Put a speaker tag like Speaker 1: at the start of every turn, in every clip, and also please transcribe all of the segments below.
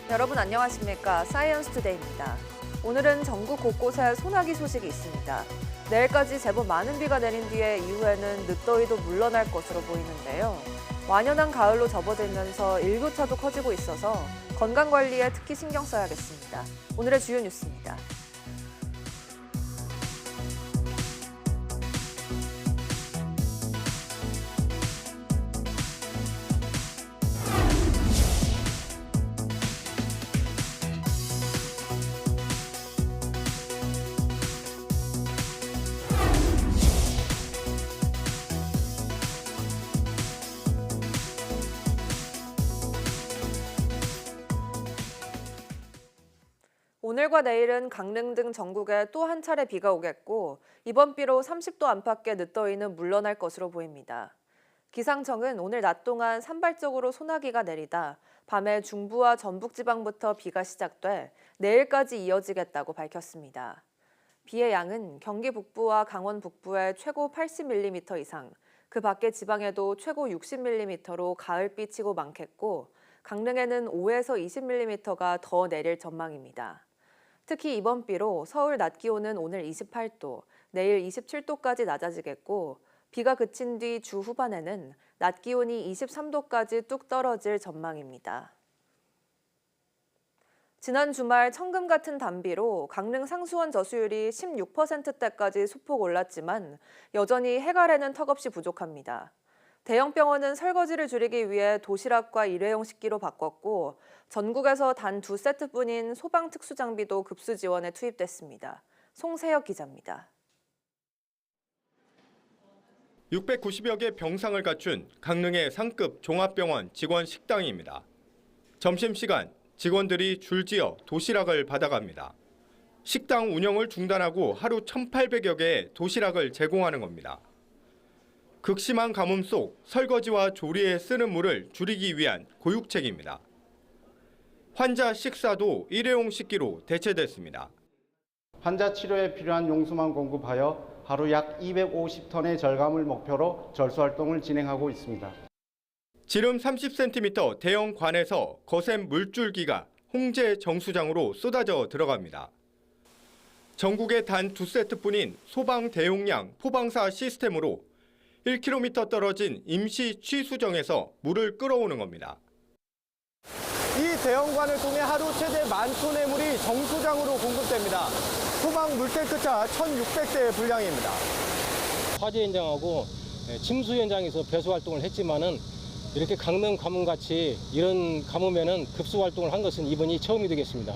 Speaker 1: 여러분 안녕하십니까? 사이언스 투데이입니다. 오늘은 전국 곳곳에 소나기 소식이 있습니다. 내일까지 제법 많은 비가 내린 뒤에 이후에는 늦더위도 물러날 것으로 보이는데요. 완연한 가을로 접어들면서 일교차도 커지고 있어서 건강관리에 특히 신경 써야겠습니다. 오늘의 주요 뉴스입니다. 오늘과 내일은 강릉 등 전국에 또 한 차례 비가 오겠고 이번 비로 30도 안팎의 늦더위는 물러날 것으로 보입니다. 기상청은 오늘 낮 동안 산발적으로 소나기가 내리다 밤에 중부와 전북지방부터 비가 시작돼 내일까지 이어지겠다고 밝혔습니다. 비의 양은 경기 북부와 강원 북부에 최고 80mm 이상, 그 밖의 지방에도 최고 60mm로 가을비 치고 많겠고 강릉에는 5에서 20mm가 더 내릴 전망입니다. 특히 이번 비로 서울 낮 기온은 오늘 28도, 내일 27도까지 낮아지겠고 비가 그친 뒤 주 후반에는 낮 기온이 23도까지 뚝 떨어질 전망입니다. 지난 주말 천금 같은 단비로 강릉 상수원 저수율이 16%대까지 소폭 올랐지만 여전히 해갈에는 턱없이 부족합니다. 대형 병원은 설거지를 줄이기 위해 도시락과 일회용 식기로 바꿨고 전국에서 단 2세트뿐인 소방 특수 장비도 급수 지원에 투입됐습니다. 송세혁 기자입니다.
Speaker 2: 690여 개 병상을 갖춘 강릉의 상급 종합병원 직원 식당입니다. 점심시간 직원들이 줄지어 도시락을 받아갑니다. 식당 운영을 중단하고 하루 1,800여 개의 도시락을 제공하는 겁니다. 극심한 가뭄 속 설거지와 조리에 쓰는 물을 줄이기 위한 고육책입니다. 환자 식사도 일회용 식기로 대체됐습니다.
Speaker 3: 환자 치료에 필요한 용수만 공급하여 하루 약 250톤의 절감을 목표로 절수활동을 진행하고 있습니다.
Speaker 2: 지름 30cm 대형 관에서 거센 물줄기가 홍제 정수장으로 쏟아져 들어갑니다. 전국에 단 2세트뿐인 소방 대용량 포방사 시스템으로 1km 떨어진 임시 취수정에서 물을 끌어오는 겁니다.
Speaker 4: 이 대형관을 통해 하루 최대 10,000톤의 물이 정수장으로 공급됩니다. 소방 물탱크차 1,600대의 분량입니다.
Speaker 5: 화재 현장하고 침수 현장에서 배수 활동을 했지만은 이렇게 강릉 가뭄같이 이런 가뭄에는 급수 활동을 한 것은 이번이 처음이 되겠습니다.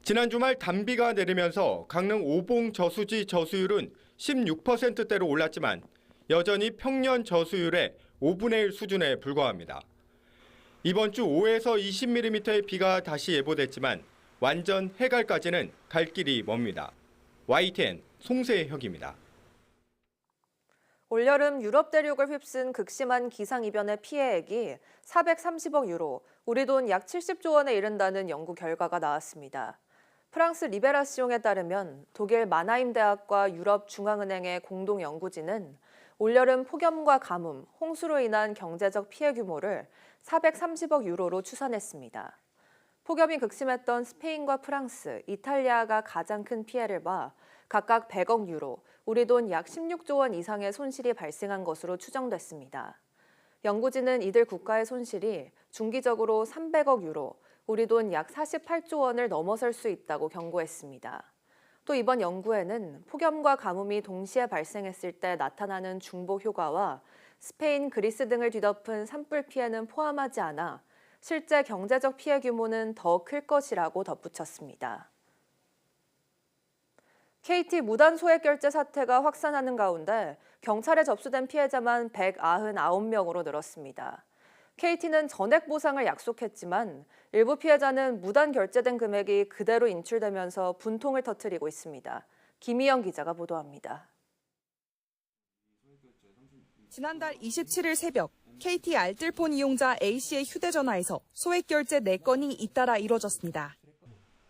Speaker 2: 지난 주말 단비가 내리면서 강릉 오봉 저수지 저수율은 16%대로 올랐지만 여전히 평년 저수율의 5분의 1 수준에 불과합니다. 이번 주 5에서 20mm의 비가 다시 예보됐지만 완전 해갈까지는 갈 길이 멉니다. YTN 송세혁입니다.
Speaker 1: 올여름 유럽 대륙을 휩쓴 극심한 기상이변의 피해액이 430억 유로, 우리 돈 약 70조 원에 이른다는 연구 결과가 나왔습니다. 프랑스 리베라시옹에 따르면 독일 마나임 대학과 유럽 중앙은행의 공동 연구진은 올여름 폭염과 가뭄, 홍수로 인한 경제적 피해 규모를 430억 유로로 추산했습니다. 폭염이 극심했던 스페인과 프랑스, 이탈리아가 가장 큰 피해를 봐 각각 100억 유로, 우리 돈 약 16조 원 이상의 손실이 발생한 것으로 추정됐습니다. 연구진은 이들 국가의 손실이 중기적으로 300억 유로, 우리 돈 약 48조 원을 넘어설 수 있다고 경고했습니다. 또 이번 연구에는 폭염과 가뭄이 동시에 발생했을 때 나타나는 중복 효과와 스페인, 그리스 등을 뒤덮은 산불 피해는 포함하지 않아 실제 경제적 피해 규모는 더 클 것이라고 덧붙였습니다. KT 무단 소액 결제 사태가 확산하는 가운데 경찰에 접수된 피해자만 199명으로 늘었습니다. KT는 전액 보상을 약속했지만 일부 피해자는 무단 결제된 금액이 그대로 인출되면서 분통을 터뜨리고 있습니다. 김희영 기자가 보도합니다.
Speaker 6: 지난달 27일 새벽 KT 알뜰폰 이용자 A씨의 휴대전화에서 소액 결제 4건이 잇따라 이뤄졌습니다.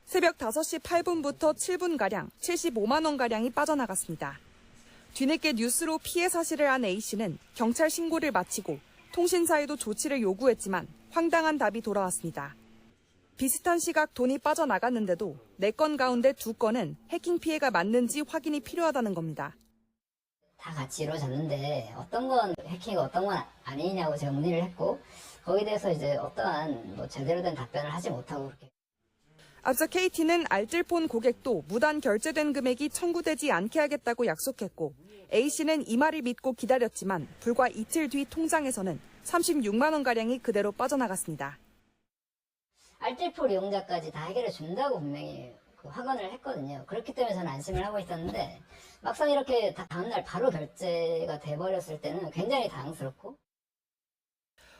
Speaker 6: 새벽 5시 8분부터 7분가량 75만 원가량이 빠져나갔습니다. 뒤늦게 뉴스로 피해 사실을 안 A씨는 경찰 신고를 마치고 통신사에도 조치를 요구했지만 황당한 답이 돌아왔습니다. 비슷한 시각 돈이 빠져나갔는데도 4건 가운데 2건은 해킹 피해가 맞는지 확인이 필요하다는 겁니다.
Speaker 7: 다 같이 이루어졌는데 어떤 건 해킹이고 어떤 건 아니냐고 제가 문의를 했고 거기에 대해서 이제 어떠한 제대로 된 답변을 하지 못하고 그렇게.
Speaker 6: 앞서 KT는 알뜰폰 고객도 무단 결제된 금액이 청구되지 않게 하겠다고 약속했고 A씨는 이 말을 믿고 기다렸지만 불과 이틀 뒤 통장에서는 36만 원가량이 그대로 빠져나갔습니다.
Speaker 7: 알뜰폰 이용자까지 다 해결해 준다고 분명히 확언을 했거든요. 그렇기 때문에 저는 안심을 하고 있었는데 막상 이렇게 다음날 바로 결제가 돼버렸을 때는 굉장히 당황스럽고.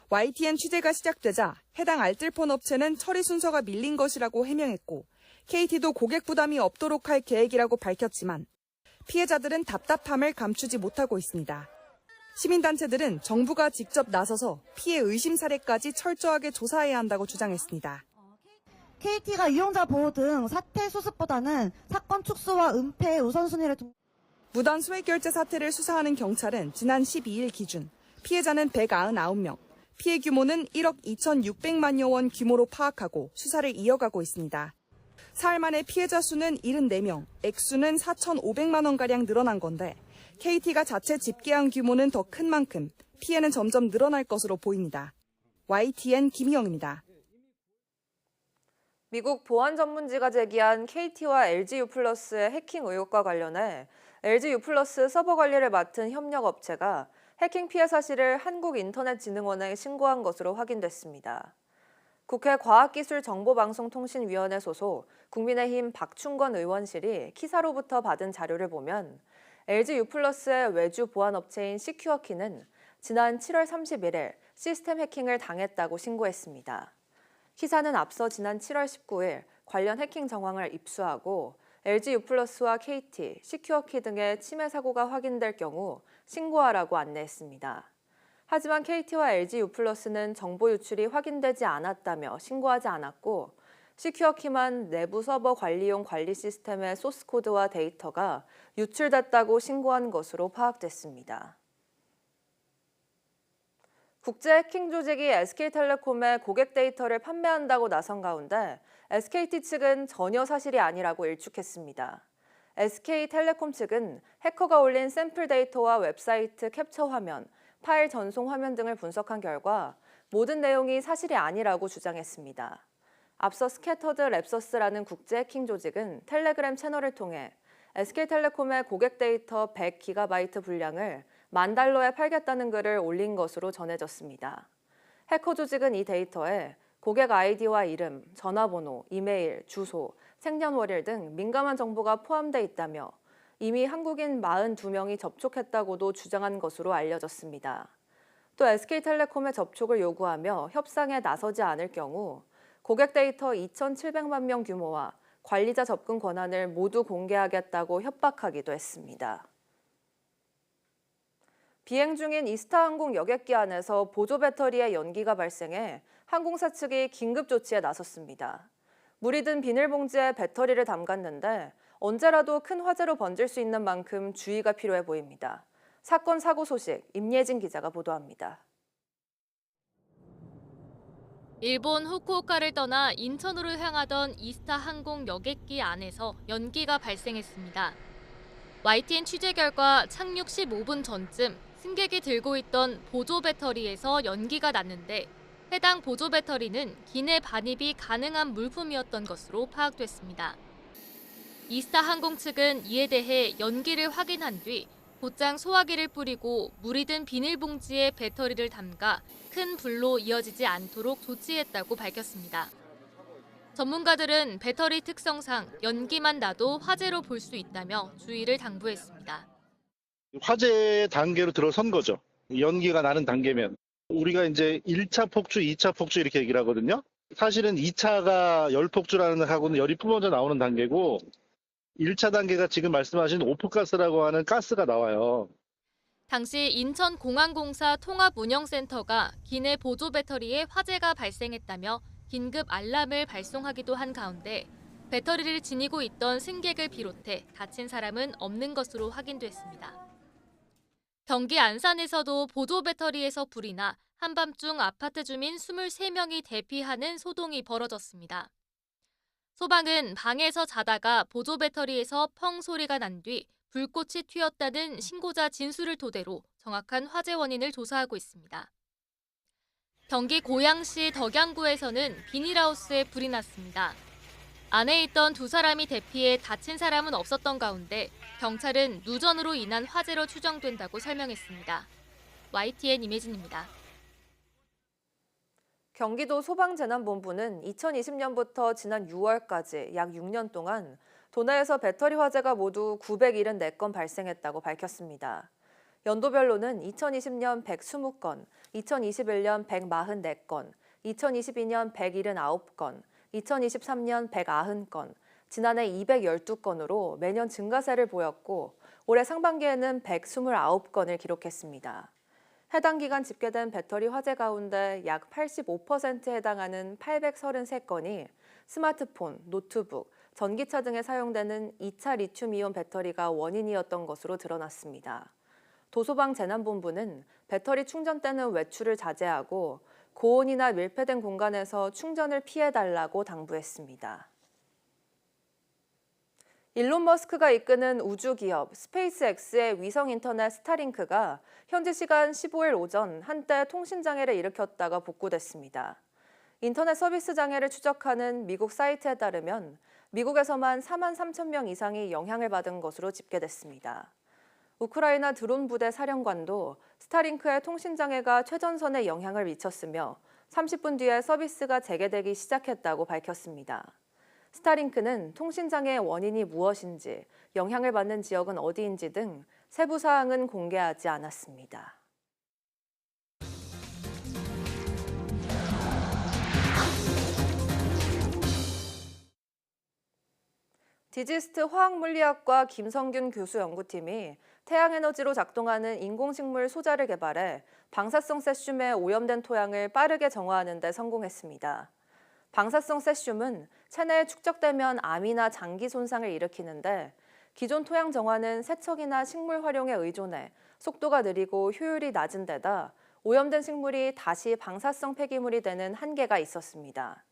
Speaker 6: YTN 취재가 시작되자 해당 알뜰폰 업체는 처리 순서가 밀린 것이라고 해명했고 KT도 고객 부담이 없도록 할 계획이라고 밝혔지만 피해자들은 답답함을 감추지 못하고 있습니다. 시민단체들은 정부가 직접 나서서 피해 의심 사례까지 철저하게 조사해야 한다고 주장했습니다.
Speaker 8: KT가 이용자 보호 등 사태 수습보다는 사건 축소와 은폐의 우선순위를
Speaker 6: 무단 소액 결제 사태를 수사하는 경찰은 지난 12일 기준 피해자는 199명, 피해 규모는 1억 2,600만여 원 규모로 파악하고 수사를 이어가고 있습니다. 사흘 만에 피해자 수는 74명, 액수는 4,500만 원가량 늘어난 건데 KT가 자체 집계한 규모는 더 큰 만큼 피해는 점점 늘어날 것으로 보입니다. YTN 김희영입니다.
Speaker 1: 미국 보안 전문지가 제기한 KT와 LG유플러스의 해킹 의혹과 관련해 LG유플러스 서버 관리를 맡은 협력업체가 해킹 피해 사실을 한국인터넷진흥원에 신고한 것으로 확인됐습니다. 국회 과학기술정보방송통신위원회 소속 국민의힘 박충건 의원실이 키사로부터 받은 자료를 보면 LG유플러스의 외주 보안업체인 시큐어키는 지난 7월 31일 시스템 해킹을 당했다고 신고했습니다. 키사는 앞서 지난 7월 19일 관련 해킹 정황을 입수하고 LG유플러스와 KT, 시큐어키 등의 침해 사고가 확인될 경우 신고하라고 안내했습니다. 하지만 KT와 LG유플러스는 정보 유출이 확인되지 않았다며 신고하지 않았고 시큐어키만 내부 서버 관리용 관리 시스템의 소스코드와 데이터가 유출됐다고 신고한 것으로 파악됐습니다. 국제 해킹 조직이 SK텔레콤의 고객 데이터를 판매한다고 나선 가운데 SKT 측은 전혀 사실이 아니라고 일축했습니다. SK텔레콤 측은 해커가 올린 샘플 데이터와 웹사이트 캡처 화면, 파일 전송 화면 등을 분석한 결과 모든 내용이 사실이 아니라고 주장했습니다. 앞서 스캐터드 랩서스라는 국제 해킹 조직은 텔레그램 채널을 통해 SK텔레콤의 고객 데이터 100GB 분량을 $10,000에 팔겠다는 글을 올린 것으로 전해졌습니다. 해커 조직은 이 데이터에 고객 아이디와 이름, 전화번호, 이메일, 주소, 생년월일 등 민감한 정보가 포함돼 있다며 이미 한국인 42명이 접촉했다고도 주장한 것으로 알려졌습니다. 또 SK텔레콤의 접촉을 요구하며 협상에 나서지 않을 경우 고객 데이터 2,700만 명 규모와 관리자 접근 권한을 모두 공개하겠다고 협박하기도 했습니다. 비행 중인 이스타항공 여객기 안에서 보조 배터리에 연기가 발생해 항공사 측이 긴급 조치에 나섰습니다. 물이 든 비닐봉지에 배터리를 담갔는데 언제라도 큰 화재로 번질 수 있는 만큼 주의가 필요해 보입니다. 사건 사고 소식 임예진 기자가 보도합니다.
Speaker 9: 일본 후쿠오카를 떠나 인천으로 향하던 이스타 항공 여객기 안에서 연기가 발생했습니다. YTN 취재 결과 착륙 15분 전쯤 승객이 들고 있던 보조 배터리에서 연기가 났는데 해당 보조 배터리는 기내 반입이 가능한 물품이었던 것으로 파악됐습니다. 이스타 항공 측은 이에 대해 연기를 확인한 뒤 곧장 소화기를 뿌리고 물이 든 비닐봉지에 배터리를 담가 큰 불로 이어지지 않도록 조치했다고 밝혔습니다. 전문가들은 배터리 특성상 연기만 나도 화재로 볼 수 있다며 주의를 당부했습니다.
Speaker 10: 화재 단계로 들어선 거죠. 연기가 나는 단계면. 우리가 이제 1차 폭주, 2차 폭주 이렇게 얘기를 하거든요. 사실은 2차가 열폭주라는 하고는 열이 뿜어져 나오는 단계고 1차 단계가 지금 말씀하신 오프가스라고 하는 가스가 나와요.
Speaker 9: 당시 인천공항공사 통합운영센터가 기내 보조 배터리에 화재가 발생했다며 긴급 알람을 발송하기도 한 가운데 배터리를 지니고 있던 승객을 비롯해 다친 사람은 없는 것으로 확인됐습니다. 경기 안산에서도 보조 배터리에서 불이 나 한밤중 아파트 주민 23명이 대피하는 소동이 벌어졌습니다. 소방은 방에서 자다가 보조 배터리에서 펑 소리가 난 뒤 불꽃이 튀었다는 신고자 진술을 토대로 정확한 화재 원인을 조사하고 있습니다. 경기 고양시 덕양구에서는 비닐하우스에 불이 났습니다. 안에 있던 2사람이 대피해 다친 사람은 없었던 가운데 경찰은 누전으로 인한 화재로 추정된다고 설명했습니다. YTN 임혜진입니다.
Speaker 1: 경기도 소방재난본부는 2020년부터 지난 6월까지 약 6년 동안 도내에서 배터리 화재가 모두 974건 발생했다고 밝혔습니다. 연도별로는 2020년 120건, 2021년 144건, 2022년 179건, 2023년 190건, 지난해 212건으로 매년 증가세를 보였고 올해 상반기에는 129건을 기록했습니다. 해당 기간 집계된 배터리 화재 가운데 약 85%에 해당하는 833건이 스마트폰, 노트북, 전기차 등에 사용되는 2차 리튬이온 배터리가 원인이었던 것으로 드러났습니다. 도소방재난본부는 배터리 충전 때는 외출을 자제하고 고온이나 밀폐된 공간에서 충전을 피해달라고 당부했습니다. 일론 머스크가 이끄는 우주기업 스페이스X의 위성인터넷 스타링크가 현지 시간 15일 오전 한때 통신장애를 일으켰다가 복구됐습니다. 인터넷 서비스 장애를 추적하는 미국 사이트에 따르면 미국에서만 4만 3천 명 이상이 영향을 받은 것으로 집계됐습니다. 우크라이나 드론 부대 사령관도 스타링크의 통신장애가 최전선에 영향을 미쳤으며 30분 뒤에 서비스가 재개되기 시작했다고 밝혔습니다. 스타링크는 통신장애의 원인이 무엇인지, 영향을 받는 지역은 어디인지 등 세부 사항은 공개하지 않았습니다. 디지스트 화학물리학과 김성균 교수 연구팀이 태양에너지로 작동하는 인공식물 소자를 개발해 방사성 세슘에 오염된 토양을 빠르게 정화하는 데 성공했습니다. 방사성 세슘은 체내에 축적되면 암이나 장기 손상을 일으키는데 기존 토양 정화는 세척이나 식물 활용에 의존해 속도가 느리고 효율이 낮은 데다 오염된 식물이 다시 방사성 폐기물이 되는 한계가 있었습니다.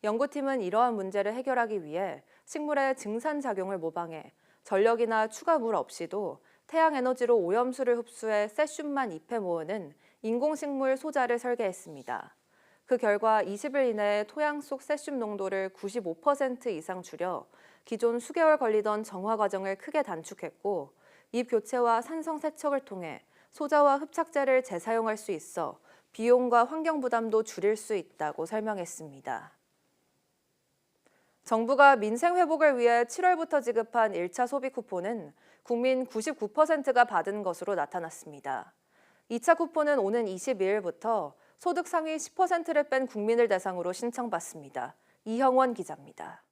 Speaker 1: 연구팀은 이러한 문제를 해결하기 위해 식물의 증산작용을 모방해 전력이나 추가 물 없이도 태양에너지로 오염수를 흡수해 세슘만 잎에 모으는 인공식물 소자를 설계했습니다. 그 결과 20일 이내에 토양 속 세슘 농도를 95% 이상 줄여 기존 수개월 걸리던 정화 과정을 크게 단축했고 잎 교체와 산성 세척을 통해 소자와 흡착제를 재사용할 수 있어 비용과 환경 부담도 줄일 수 있다고 설명했습니다. 정부가 민생 회복을 위해 7월부터 지급한 1차 소비 쿠폰은 국민 99%가 받은 것으로 나타났습니다. 2차 쿠폰은 오는 22일부터 소득 상위 10%를 뺀 국민을 대상으로 신청받습니다. 이형원 기자입니다.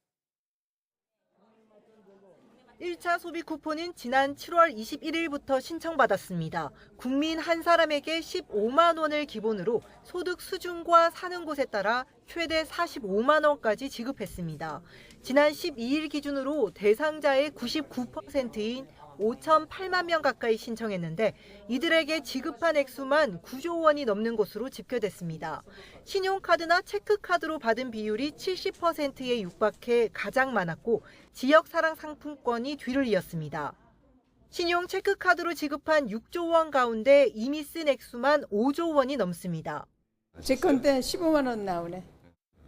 Speaker 11: 1차 소비 쿠폰은 지난 7월 21일부터 신청받았습니다. 국민 한 사람에게 15만 원을 기본으로 소득 수준과 사는 곳에 따라 최대 45만 원까지 지급했습니다. 지난 12일 기준으로 대상자의 99%인 5,008만 명 가까이 신청했는데 이들에게 지급한 액수만 9조 원이 넘는 것으로 집계됐습니다. 신용카드나 체크카드로 받은 비율이 70%에 육박해 가장 많았고 지역사랑 상품권이 뒤를 이었습니다. 신용 체크카드로 지급한 6조 원 가운데 이미 쓴 액수만 5조 원이 넘습니다.
Speaker 12: 제 건데 15만 원 나오네.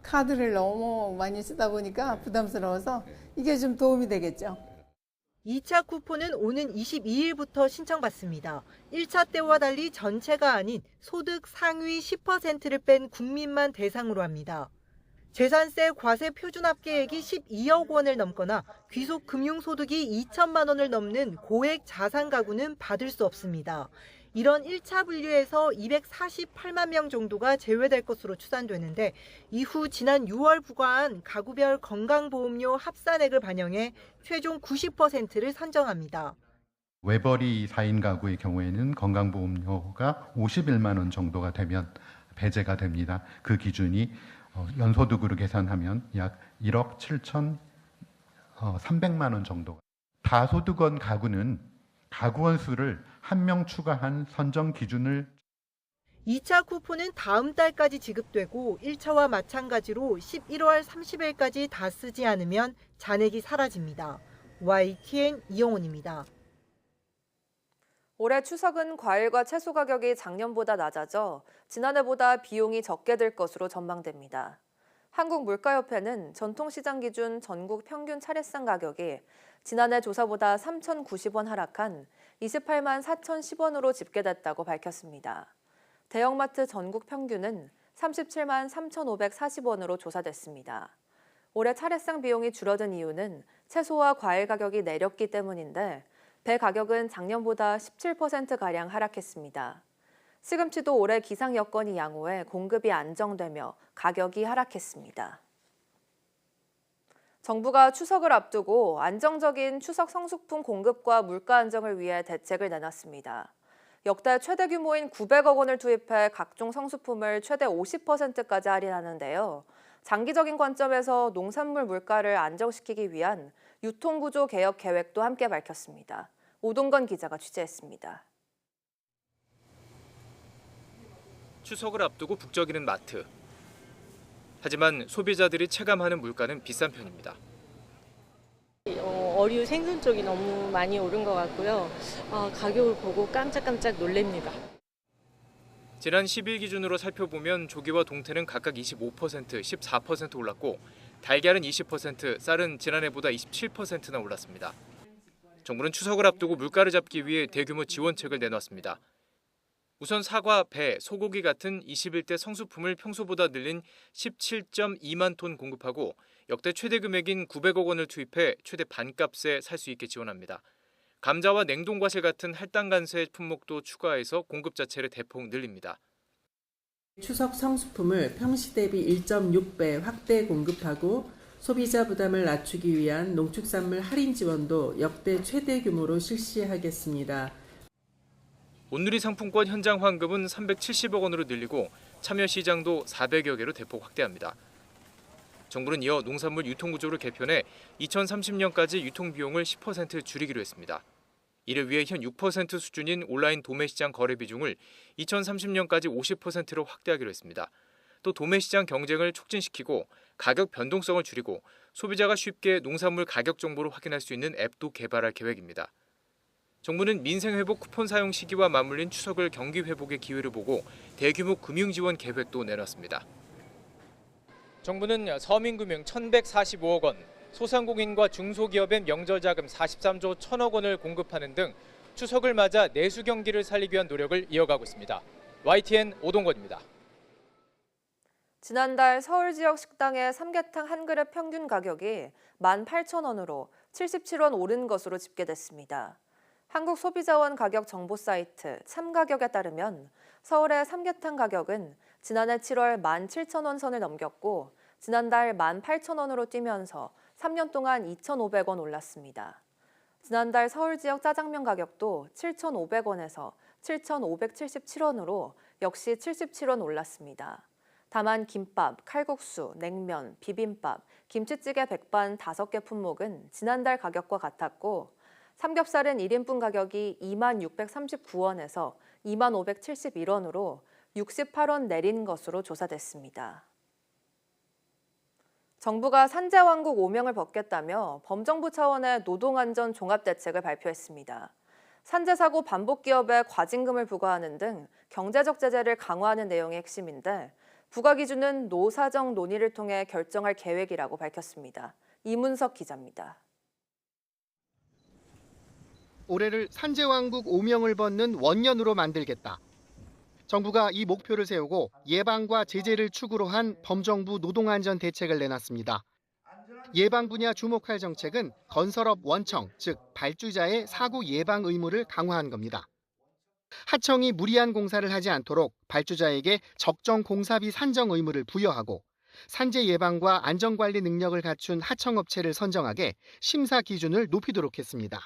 Speaker 12: 카드를 너무 많이 쓰다 보니까 부담스러워서 이게 좀 도움이 되겠죠.
Speaker 11: 2차 쿠폰은 오는 22일부터 신청받습니다. 1차 때와 달리 전체가 아닌 소득 상위 10%를 뺀 국민만 대상으로 합니다. 재산세 과세 표준합계액이 12억 원을 넘거나 귀속 금융소득이 2천만 원을 넘는 고액 자산 가구는 받을 수 없습니다. 이런 1차 분류에서 248만 명 정도가 제외될 것으로 추산되는데 이후 지난 6월 부과한 가구별 건강보험료 합산액을 반영해 최종 90%를 선정합니다.
Speaker 13: 외벌이 4인 가구의 경우에는 건강보험료가 51만 원 정도가 되면 배제가 됩니다. 그 기준이 연소득으로 계산하면 약 1억 7,300만 원 정도. 다소득원 가구는 가구원 수를 1명 추가한 선정 기준을
Speaker 11: 2차 쿠폰은 다음 달까지 지급되고 1차와 마찬가지로 11월 30일까지 다 쓰지 않으면 잔액이 사라집니다. YTN 이영훈입니다.
Speaker 1: 올해 추석은 과일과 채소 가격이 작년보다 낮아져 지난해보다 비용이 적게 들 것으로 전망됩니다. 한국물가협회는 전통시장 기준 전국 평균 차례상 가격이 지난해 조사보다 3,090원 하락한 28만 4,010원으로 집계됐다고 밝혔습니다. 대형마트 전국 평균은 37만 3,540원으로 조사됐습니다. 올해 차례상 비용이 줄어든 이유는 채소와 과일 가격이 내렸기 때문인데 배 가격은 작년보다 17%가량 하락했습니다. 시금치도 올해 기상 여건이 양호해 공급이 안정되며 가격이 하락했습니다. 정부가 추석을 앞두고 안정적인 추석 성수품 공급과 물가 안정을 위해 대책을 내놨습니다. 역대 최대 규모인 900억 원을 투입해 각종 성수품을 최대 50%까지 할인하는데요. 장기적인 관점에서 농산물 물가를 안정시키기 위한 유통구조 개혁 계획도 함께 밝혔습니다. 오동건 기자가 취재했습니다.
Speaker 14: 추석을 앞두고 북적이는 마트. 하지만 소비자들이 체감하는 물가는 비싼 편입니다.
Speaker 15: 어류 생선 쪽이 너무 많이 오른 것 같고요. 가격을 보고 깜짝깜짝 놀랍니다.
Speaker 14: 지난 10일 기준으로 살펴보면 조기와 동태는 각각 25%, 14% 올랐고 달걀은 20%, 쌀은 지난해보다 27%나 올랐습니다. 정부는 추석을 앞두고 물가를 잡기 위해 대규모 지원책을 내놨습니다. 우선 사과, 배, 소고기 같은 21대 성수품을 평소보다 늘린 17.2만 톤 공급하고 역대 최대 금액인 900억 원을 투입해 최대 반값에 살 수 있게 지원합니다. 감자와 냉동과실 같은 할당간세 품목도 추가해서 공급 자체를 대폭 늘립니다.
Speaker 16: 추석 성수품을 평시 대비 1.6배 확대 공급하고 소비자 부담을 낮추기 위한 농축산물 할인 지원도 역대 최대 규모로 실시하겠습니다.
Speaker 14: 온누리 상품권 현장 환급은 370억 원으로 늘리고 참여 시장도 400여 개로 대폭 확대합니다. 정부는 이어 농산물 유통구조를 개편해 2030년까지 유통비용을 10% 줄이기로 했습니다. 이를 위해 현 6% 수준인 온라인 도매시장 거래 비중을 2030년까지 50%로 확대하기로 했습니다. 또 도매시장 경쟁을 촉진시키고 가격 변동성을 줄이고 소비자가 쉽게 농산물 가격 정보를 확인할 수 있는 앱도 개발할 계획입니다. 정부는 민생회복 쿠폰 사용 시기와 맞물린 추석을 경기 회복의 기회를 보고 대규모 금융지원 계획도 내놨습니다. 정부는 서민금융 1,145억 원, 소상공인과 중소기업의 명절자금 43조 1,000억 원을 공급하는 등 추석을 맞아 내수 경기를 살리기 위한 노력을 이어가고 있습니다. YTN 오동건입니다.
Speaker 1: 지난달 서울 지역 식당의 삼계탕 한 그릇 평균 가격이 18,000원으로 77원 오른 것으로 집계됐습니다. 한국소비자원 가격 정보 사이트 참가격에 따르면 서울의 삼계탕 가격은 지난해 7월 17,000원 선을 넘겼고 지난달 18,000원으로 뛰면서 3년 동안 2,500원 올랐습니다. 지난달 서울 지역 짜장면 가격도 7,500원에서 7,577원으로 역시 77원 올랐습니다. 다만 김밥, 칼국수, 냉면, 비빔밥, 김치찌개 백반 5개 품목은 지난달 가격과 같았고 삼겹살은 1인분 가격이 2639원에서 2571원으로 68원 내린 것으로 조사됐습니다. 정부가 산재왕국 오명을 벗겠다며 범정부 차원의 노동안전 종합대책을 발표했습니다. 산재사고 반복 기업에 과징금을 부과하는 등 경제적 제재를 강화하는 내용이 핵심인데 부과 기준은 노사정 논의를 통해 결정할 계획이라고 밝혔습니다. 이문석 기자입니다.
Speaker 17: 올해를 산재왕국 오명을 벗는 원년으로 만들겠다. 정부가 이 목표를 세우고 예방과 제재를 축으로 한 범정부 노동안전 대책을 내놨습니다. 예방 분야 주목할 정책은 건설업 원청, 즉 발주자의 사고 예방 의무를 강화한 겁니다. 하청이 무리한 공사를 하지 않도록 발주자에게 적정 공사비 산정 의무를 부여하고 산재 예방과 안전관리 능력을 갖춘 하청업체를 선정하게 심사 기준을 높이도록 했습니다.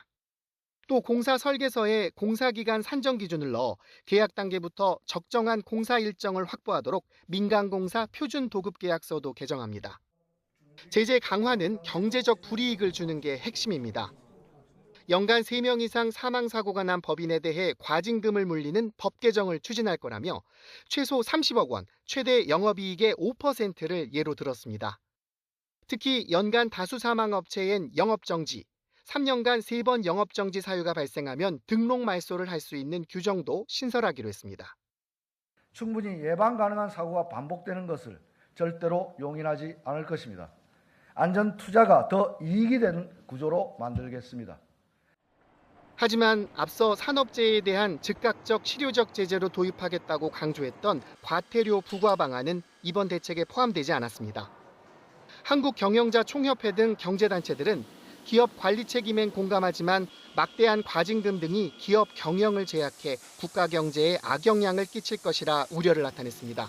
Speaker 17: 또 공사 설계서에 공사기간 산정 기준을 넣어 계약 단계부터 적정한 공사 일정을 확보하도록 민간공사 표준 도급 계약서도 개정합니다. 제재 강화는 경제적 불이익을 주는 게 핵심입니다. 연간 3명 이상 사망사고가 난 법인에 대해 과징금을 물리는 법 개정을 추진할 거라며 최소 30억 원, 최대 영업이익의 5%를 예로 들었습니다. 특히 연간 다수 사망업체엔 영업정지, 3년간 3번 영업정지 사유가 발생하면 등록 말소를 할 수 있는 규정도 신설하기로 했습니다.
Speaker 18: 충분히 예방 가능한 사고가 반복되는 것을 절대로 용인하지 않을 것입니다. 안전 투자가 더 이익이 되는 구조로 만들겠습니다.
Speaker 17: 하지만 앞서 산업재해에 대한 즉각적 실효적 제재로 도입하겠다고 강조했던 과태료 부과 방안은 이번 대책에 포함되지 않았습니다. 한국경영자총협회 등 경제단체들은 기업 관리 책임엔 공감하지만 막대한 과징금 등이 기업 경영을 제약해 국가 경제에 악영향을 끼칠 것이라 우려를 나타냈습니다.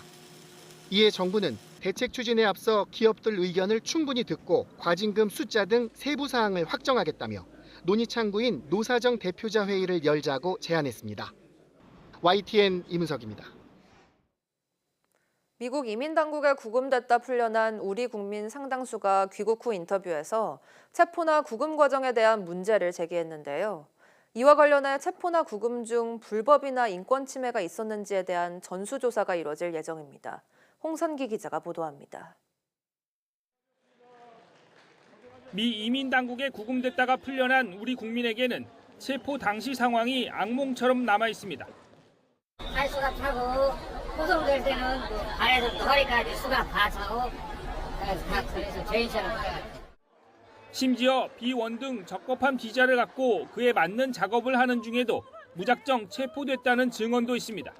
Speaker 17: 이에 정부는 대책 추진에 앞서 기업들 의견을 충분히 듣고 과징금 숫자 등 세부 사항을 확정하겠다며 논의 창구인 노사정 대표자 회의를 열자고 제안했습니다. YTN 이문석입니다.
Speaker 1: 미국 이민당국에 구금됐다 풀려난 우리 국민 상당수가 귀국 후 인터뷰에서 체포나 구금 과정에 대한 문제를 제기했는데요. 이와 관련해 체포나 구금 중 불법이나 인권 침해가 있었는지에 대한 전수조사가 이뤄질 예정입니다. 홍선기 기자가 보도합니다.
Speaker 19: 미 이민당국에 구금됐다가 풀려난 우리 국민에게는 체포 당시 상황이 악몽처럼 남아 있습니다.
Speaker 7: 발수가 차고 구성될 때는 발에서부터 허리까지 수가 다 차고 그래서 죄인처럼 끌어갔죠.
Speaker 19: 심지어 B1 등 적법한 비자를 갖고 그에 맞는 작업을 하는 중에도 무작정 체포됐다는 증언도 있습니다.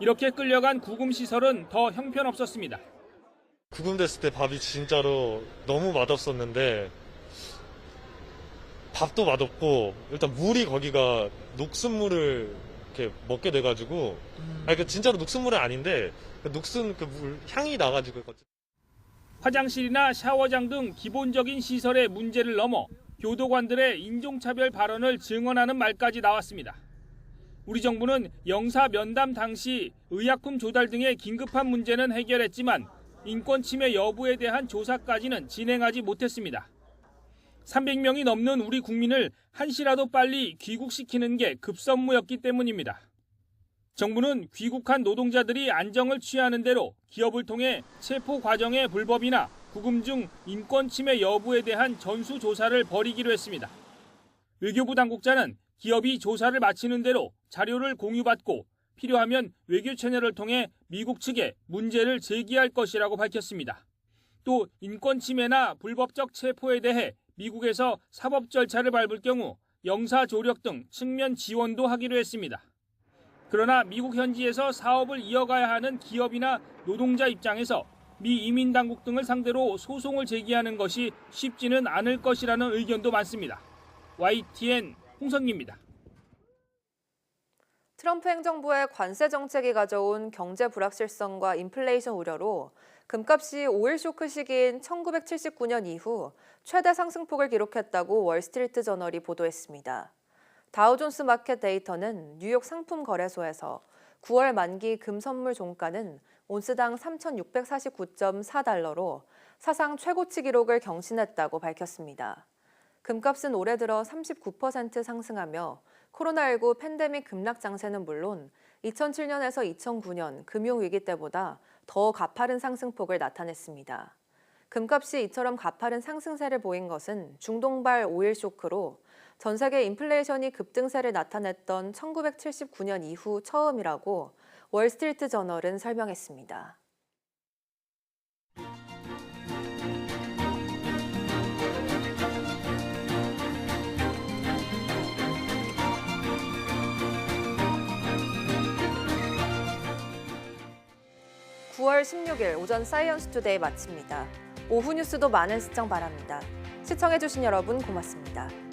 Speaker 19: 이렇게 끌려간 구금시설은 더 형편없었습니다.
Speaker 20: 구금됐을 때 밥이 진짜로 너무 맛없었는데 밥도 맛없고 일단 물이 거기가 녹슨물을 이렇게 먹게 돼가지고 그 진짜로 녹슨물은 아닌데 녹슨 그 물 향이 나가지고
Speaker 19: 화장실이나 샤워장 등 기본적인 시설의 문제를 넘어 교도관들의 인종차별 발언을 증언하는 말까지 나왔습니다. 우리 정부는 영사 면담 당시 의약품 조달 등의 긴급한 문제는 해결했지만 인권 침해 여부에 대한 조사까지는 진행하지 못했습니다. 300명이 넘는 우리 국민을 한시라도 빨리 귀국시키는 게 급선무였기 때문입니다. 정부는 귀국한 노동자들이 안정을 취하는 대로 기업을 통해 체포 과정의 불법이나 구금 중 인권 침해 여부에 대한 전수조사를 벌이기로 했습니다. 외교부 당국자는 기업이 조사를 마치는 대로 자료를 공유받고 필요하면 외교 채널을 통해 미국 측에 문제를 제기할 것이라고 밝혔습니다. 또 인권 침해나 불법적 체포에 대해 미국에서 사법 절차를 밟을 경우 영사 조력 등 측면 지원도 하기로 했습니다. 그러나 미국 현지에서 사업을 이어가야 하는 기업이나 노동자 입장에서 미 이민당국 등을 상대로 소송을 제기하는 것이 쉽지는 않을 것이라는 의견도 많습니다. YTN 홍성기입니다.
Speaker 1: 트럼프 행정부의 관세 정책이 가져온 경제 불확실성과 인플레이션 우려로 금값이 오일 쇼크 시기인 1979년 이후 최대 상승폭을 기록했다고 월스트리트 저널이 보도했습니다. 다우존스 마켓 데이터는 뉴욕 상품 거래소에서 9월 만기 금 선물 종가는 온스당 3,649.4달러로 사상 최고치 기록을 경신했다고 밝혔습니다. 금값은 올해 들어 39% 상승하며 코로나19 팬데믹 급락 장세는 물론 2007년에서 2009년 금융위기 때보다 더 가파른 상승폭을 나타냈습니다. 금값이 이처럼 가파른 상승세를 보인 것은 중동발 오일 쇼크로 전 세계 인플레이션이 급등세를 나타냈던 1979년 이후 처음이라고 월스트리트 저널은 설명했습니다. (9월 16일) 오전 사이언스 투데이 마칩니다. 오후 뉴스도 많은 시청 바랍니다. 시청해주신 여러분 고맙습니다.